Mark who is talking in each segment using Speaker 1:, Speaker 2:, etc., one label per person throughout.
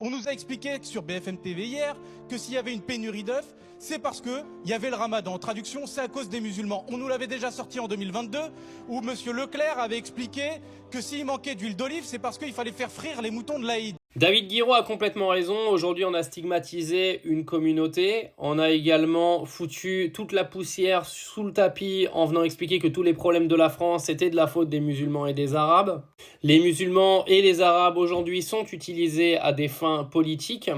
Speaker 1: On nous a expliqué sur BFM TV hier que s'il y avait une pénurie d'œufs, c'est parce qu'il y avait le ramadan. En traduction, c'est à cause des musulmans. On nous l'avait déjà sorti en 2022, où M. Leclerc avait expliqué que s'il manquait d'huile d'olive, c'est parce qu'il fallait faire frire les moutons de l'Aïd.
Speaker 2: David Guiraud a complètement raison. Aujourd'hui, on a stigmatisé une communauté. On a également foutu toute la poussière sous le tapis en venant expliquer que tous les problèmes de la France étaient de la faute des musulmans et des arabes. Les musulmans et les arabes aujourd'hui sont utilisés à des fins politiques,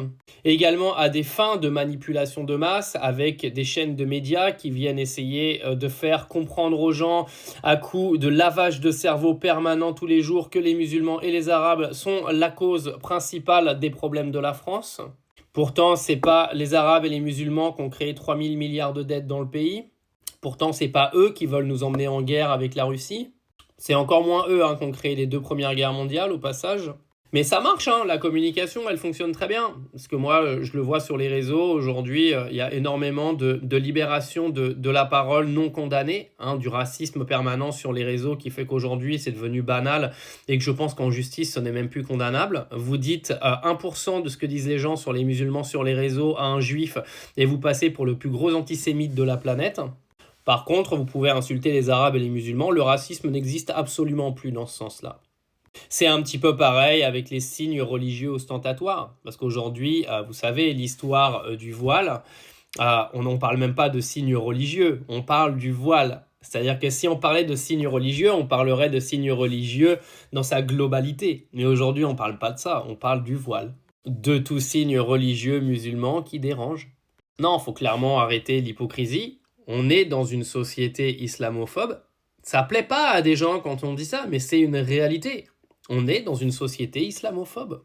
Speaker 2: également à des fins de manipulation de masse avec des chaînes de médias qui viennent essayer de faire comprendre aux gens à coup de lavage de cerveau permanent tous les jours que les musulmans et les arabes sont la cause principale des problèmes de la France. Pourtant, c'est pas les arabes et les musulmans qui ont créé 3000 milliards de dettes dans le pays. Pourtant, c'est pas eux qui veulent nous emmener en guerre avec la Russie. C'est encore moins eux qui ont créé les 2 premières guerres mondiales au passage. Mais ça marche, la communication, elle fonctionne très bien. Parce que moi, je le vois sur les réseaux, aujourd'hui, il y a énormément de libération de la parole non condamnée, du racisme permanent sur les réseaux qui fait qu'aujourd'hui, c'est devenu banal et que je pense qu'en justice, ce n'est même plus condamnable. Vous dites 1% de ce que disent les gens sur les musulmans sur les réseaux à un juif et vous passez pour le plus gros antisémite de la planète. Par contre, vous pouvez insulter les arabes et les musulmans, le racisme n'existe absolument plus dans ce sens-là. C'est un petit peu pareil avec les signes religieux ostentatoires, parce qu'aujourd'hui, vous savez, l'histoire du voile, on n'en parle même pas de signes religieux, on parle du voile. C'est-à-dire que si on parlait de signes religieux, on parlerait de signes religieux dans sa globalité. Mais aujourd'hui, on ne parle pas de ça, on parle du voile. De tout signe religieux musulman qui dérange. Non, il faut clairement arrêter l'hypocrisie. On est dans une société islamophobe. Ça plaît pas à des gens quand on dit ça, mais c'est une réalité. On est dans une société islamophobe.